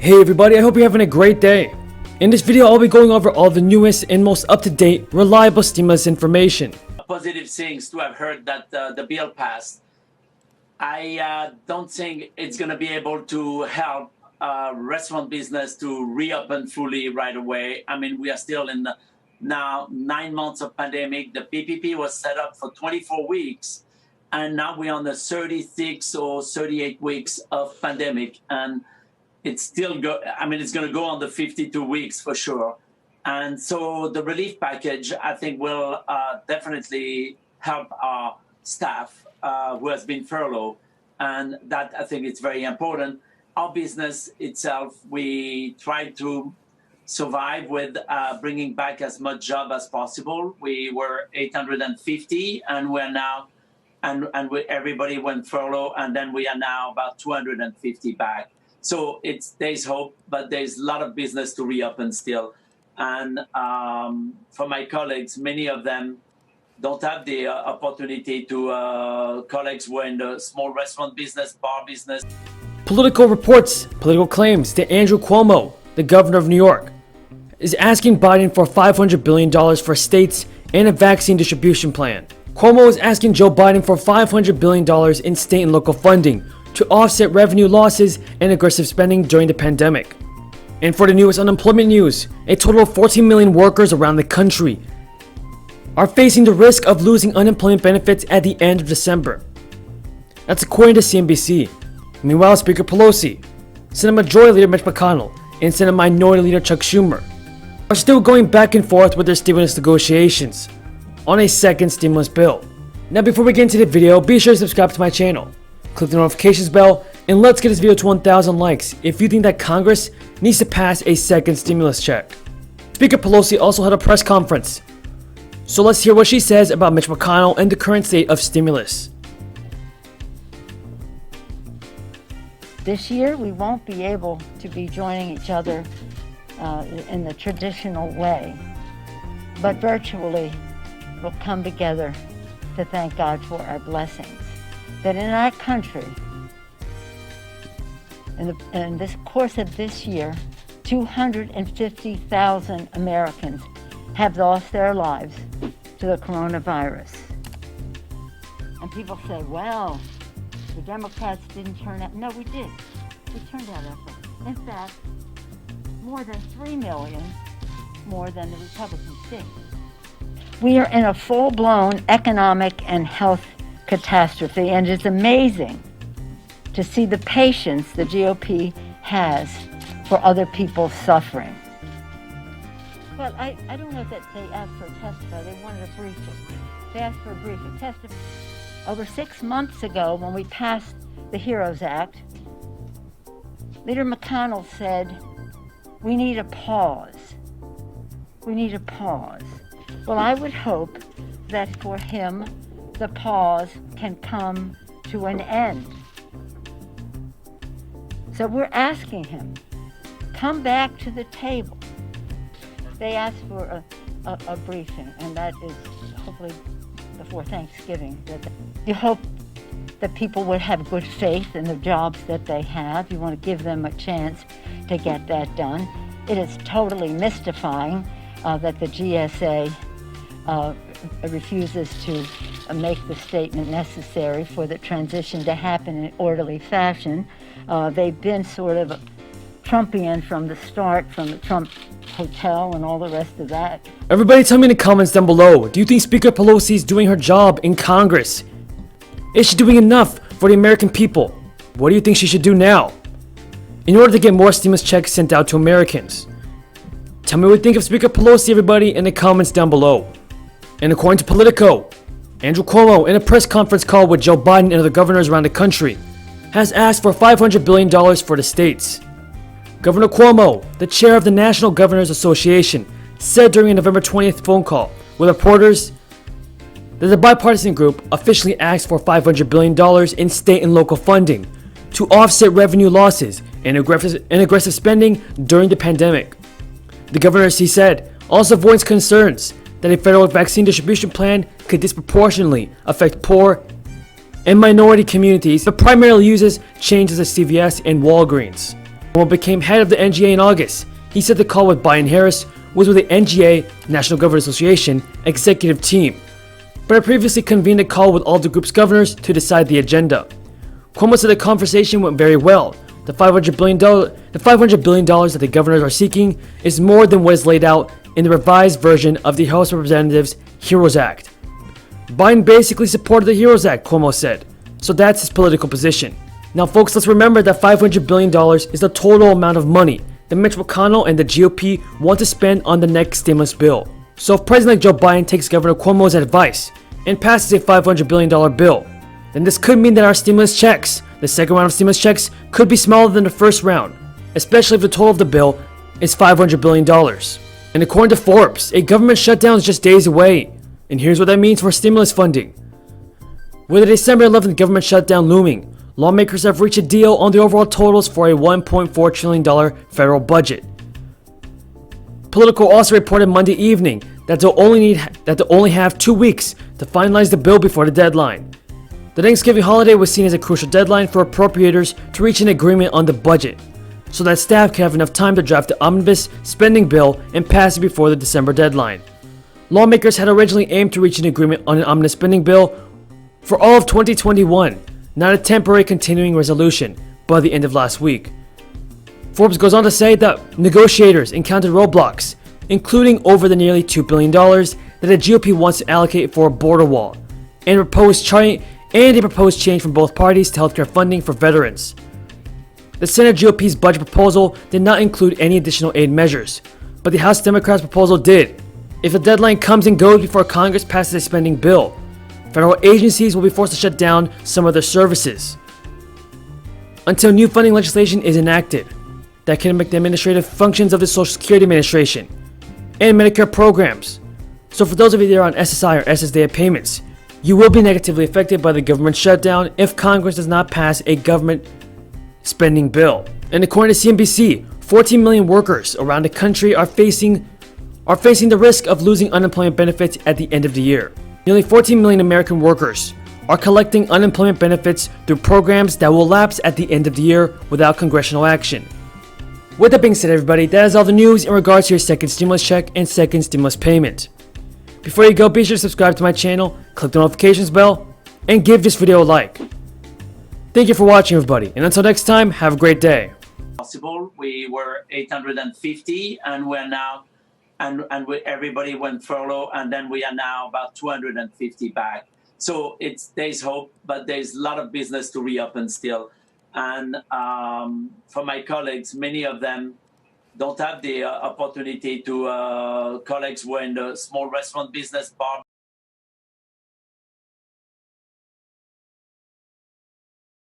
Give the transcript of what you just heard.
Hey everybody, I hope you're having a great day. In this video, I'll be going over all the newest and most up-to-date, reliable stimulus information. Positive things to have heard that the bill passed. I don't think it's going to be able to help restaurant business to reopen fully right away. I mean, we are still in now 9 months of pandemic. The PPP was set up for 24 weeks, and now we're on the 36 or 38 weeks of pandemic, and it's still it's going to go on the 52 weeks for sure. And so the relief package, I think, will definitely help our staff who has been furloughed. And that, I think, it's very important. Our business itself, we try to survive with bringing back as much job as possible. We were 850, and we're now, everybody went furlough, and then we are now about 250 back. So there's hope, but there's a lot of business to reopen still. And for my colleagues, many of them don't have the opportunity to colleagues who are in the small restaurant business, bar business. Political reports, political claims that Andrew Cuomo, the governor of New York, is asking Biden for $500 billion for states and a vaccine distribution plan. Cuomo is asking Joe Biden for $500 billion in state and local funding to offset revenue losses and aggressive spending during the pandemic. And for the newest unemployment news, a total of 14 million workers around the country are facing the risk of losing unemployment benefits at the end of December. That's according to CNBC. Meanwhile, Speaker Pelosi, Senate Majority Leader Mitch MCConnell, and Senate Minority Leader Chuck Schumer are still going back and forth with their stimulus negotiations on a second stimulus bill. Now, before we get into the video, be sure to subscribe to my channel. Click the notifications bell, and let's get this video to 1,000 likes if you think that Congress needs to pass a second stimulus check. Speaker Pelosi also had a press conference, so let's hear what she says about Mitch MCConnell and the current state of stimulus. This year, we won't be able to be joining each other in the traditional way, but virtually we'll come together to thank God for our blessings. That in our country, in this course of this year, 250,000 Americans have lost their lives to the coronavirus. And people say, well, the Democrats didn't turn out. No, we did. We turned out effort. In fact, more than 3 million more than the Republicans did. We are in a full-blown economic and health catastrophe, and it's amazing to see the patience the GOP has for other people's suffering. Well, I don't know that they asked for a testify. They wanted a briefing. They asked for a briefing. Testify. Over 6 months ago, when we passed the HEROES Act, Leader McConnell said, we need a pause. We need a pause. Well, I would hope that for him, the pause can come to an end. So we're asking him, come back to the table. They asked for a briefing, and that is hopefully before Thanksgiving. You hope that people would have good faith in the jobs that they have. You want to give them a chance to get that done. It is totally mystifying that the GSA refuses to make the statement necessary for the transition to happen in an orderly fashion. They've been sort of Trumpian from the start, from the Trump Hotel and all the rest of that. Everybody tell me in the comments down below, do you think Speaker Pelosi is doing her job in Congress? Is she doing enough for the American people? What do you think she should do now in order to get more stimulus checks sent out to Americans? Tell me what you think of Speaker Pelosi, everybody, in the comments down below. And according to Politico, Andrew Cuomo, in a press conference call with Joe Biden and other governors around the country, has asked for $500 billion for the states. Governor Cuomo, the chair of the National Governors Association, said during a November 20th phone call with reporters that the bipartisan group officially asked for $500 billion in state and local funding to offset revenue losses and aggressive spending during the pandemic. The governors, he said, also voiced concerns that a federal vaccine distribution plan could disproportionately affect poor and minority communities, but primarily uses chains as CVS and Walgreens. Cuomo became head of the NGA in August. He said the call with Biden-Harris was with the NGA, National Governors Association, executive team, but had previously convened a call with all the group's governors to decide the agenda. Cuomo said the conversation went very well. The $500 billion that the governors are seeking is more than what is laid out in the revised version of the House of Representatives HEROES Act. Biden basically supported the HEROES Act, Cuomo said, so that's his political position. Now folks, let's remember that $500 billion is the total amount of money that Mitch Mcconnell and the GOP want to spend on the next stimulus bill. So if President Joe Biden takes Governor Cuomo's advice and passes a $500 billion bill, then this could mean that our stimulus checks, the second round of stimulus checks, could be smaller than the first round, especially if the total of the bill is $500 billion. And according to Forbes, a government shutdown is just days away. And here's what that means for stimulus funding. With the December 11th government shutdown looming, lawmakers have reached a deal on the overall totals for a $1.4 trillion federal budget. Politico also reported Monday evening that they'll only have 2 weeks to finalize the bill before the deadline. The Thanksgiving holiday was seen as a crucial deadline for appropriators to reach an agreement on the budget, so that staff can have enough time to draft the omnibus spending bill and pass it before the December deadline. Lawmakers had originally aimed to reach an agreement on an omnibus spending bill for all of 2021, not a temporary continuing resolution, by the end of last week. Forbes goes on to say that negotiators encountered roadblocks, including over the nearly $2 billion that the GOP wants to allocate for a border wall, and a proposed change from both parties to healthcare funding for veterans. The Senate GOP's budget proposal did not include any additional aid measures, but the House Democrats' proposal did. If the deadline comes and goes before Congress passes a spending bill, federal agencies will be forced to shut down some of their services until new funding legislation is enacted that can make the administrative functions of the Social Security Administration and Medicare programs. So for those of you that are on SSI or ssdi payments, you will be negatively affected by the government shutdown if Congress does not pass a government spending bill. And according to CNBC, 14 million workers around the country are facing the risk of losing unemployment benefits at the end of the year. Nearly 14 million American workers are collecting unemployment benefits through programs that will lapse at the end of the year without congressional action. With that being said, everybody, that is all the news in regards to your second stimulus check and second stimulus payment. Before you go, be sure to subscribe to my channel, click the notifications bell, and give this video a like. Thank you for watching, everybody, and until next time, have a great day. Possible. We were 850, and we're now, everybody went furlough, and then we are now about 250 back. So there's hope, but there's a lot of business to reopen still. And for my colleagues, many of them don't have the opportunity to colleagues who are in the small restaurant business, bar